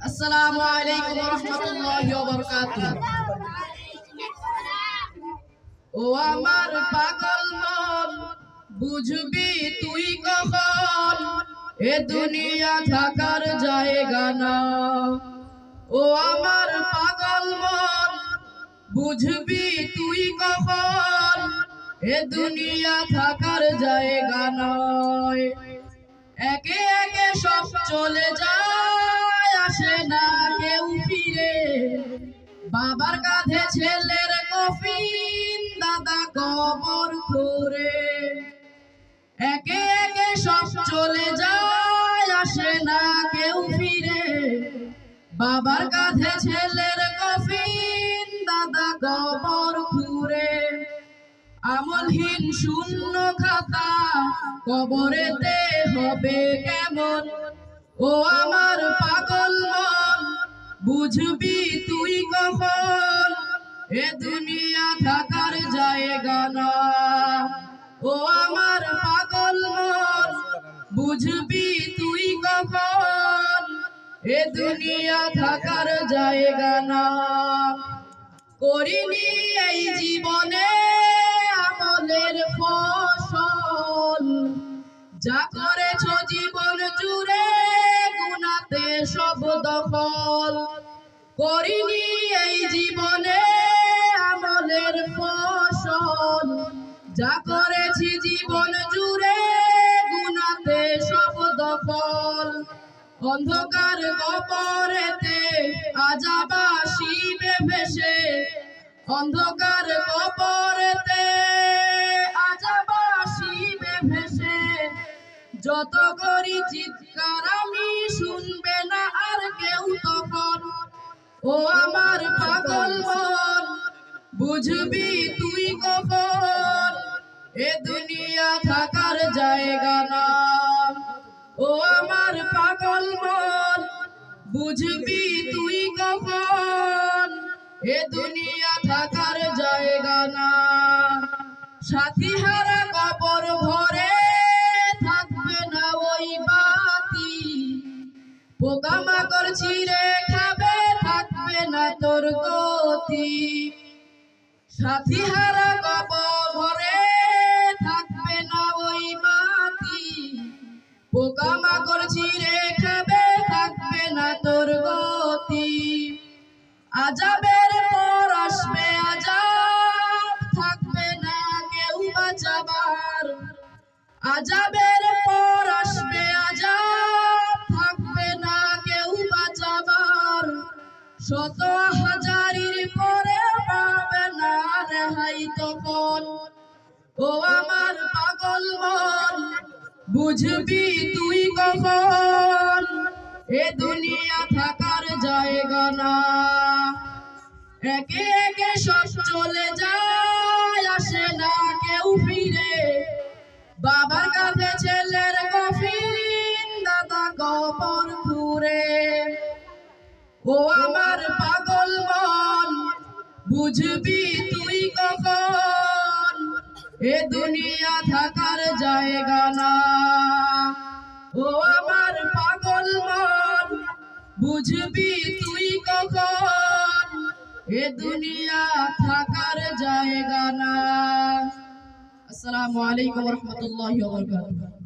আসসালামু আলাইকুম ওয়া রাহমাতুল্লাহি ওয়া বারাকাতুহু। ও আমার পাগল মন, বুঝবি তুই কখন এ দুনিয়া থাকার জায়গা না। ও আমার পাগল মন, বুঝবি তুই কখন এ দুনিয়া থাকার জায়গা নয়। একে একে সব চলে যায়, আসে না কেউ ফিরে। বাবার কাঁধে ছেলের কফিন, দাদা কবর খুঁড়ে। একে একে সব চলে যায়, আসে না কেউ ফিরে। বাবার কাঁধে ছেলের কফিন, দাদা কবর খুঁড়ে। আমলহীন শূন্য খাতা কবরেতে হবে কেমন। ও আমার পাগল মন, বুঝবি তুই কখন এ দুনিয়া থাকার জায়গা না। ও আমার পাগল মন, বুঝবি তুই কখন এ দুনিয়া থাকার জায়গা না। করিনি এই জীবনে আমলের ফসল, যা করেছ জীবন জুড়ে গুনাতে সব দখল। করিনি এই জীবনে আমলের ফসল, যা করেছি জীবন জুড়ে গুনাতে সব দখল। অন্ধকার কবরেতে আযাব আসিবে ভেসে, অন্ধকার কবরেতে আযাব আসিবে ভেসে। যত করি চিৎকার আমি, শুনবে না আর কেউ তখন। ও আমার পাগল মন, বুঝবি তুই কখন এ দুনিয়া থাকার জায়গা না। ও আমার পাগল মন, বুঝবি তুই কখন এ দুনিয়া থাকার জায়গা না। সাথী হারা কবর ভরে থাকবে না ওই বাতি, পোকামাকড় ছিঁড়ে খাবে থাকবে না তোর গতি। সাথী হারা কবর ভরে থাকবে না ওই বাতি, পোকামাকড় ছিঁড়ে খাবে থাকবে না তোর গতি। আযাবের পর আসবে আযাব, থাকবে না কেউ বাঁচাবার। আযাবের পর আসবে আযাব, থাকবে না কেউ বাঁচাবার। শত হাজারির পরে পাবে না রেহাই তখন। ও আমার পাগল মন, বুঝবি তুই কখন এ দুনিয়া থাকার জায়গা না। একে একে সব চলে যায়, আসে না কেউ ফিরে। বাবার কাঁধে ছেলের কফিন, দাদা কবর খুঁড়ে। ও আমার পাগল মন, বুঝবি তুই কখন এ দুনিয়া থাকার জায়গা না। ও আমার পাগল মন, বুঝবি তুই কখন এ দুনিয়া থাকার জায়গা না। আসসালামু আলাইকুম ওয়া রাহমাতুল্লাহি ওয়া বারাকাতুহু।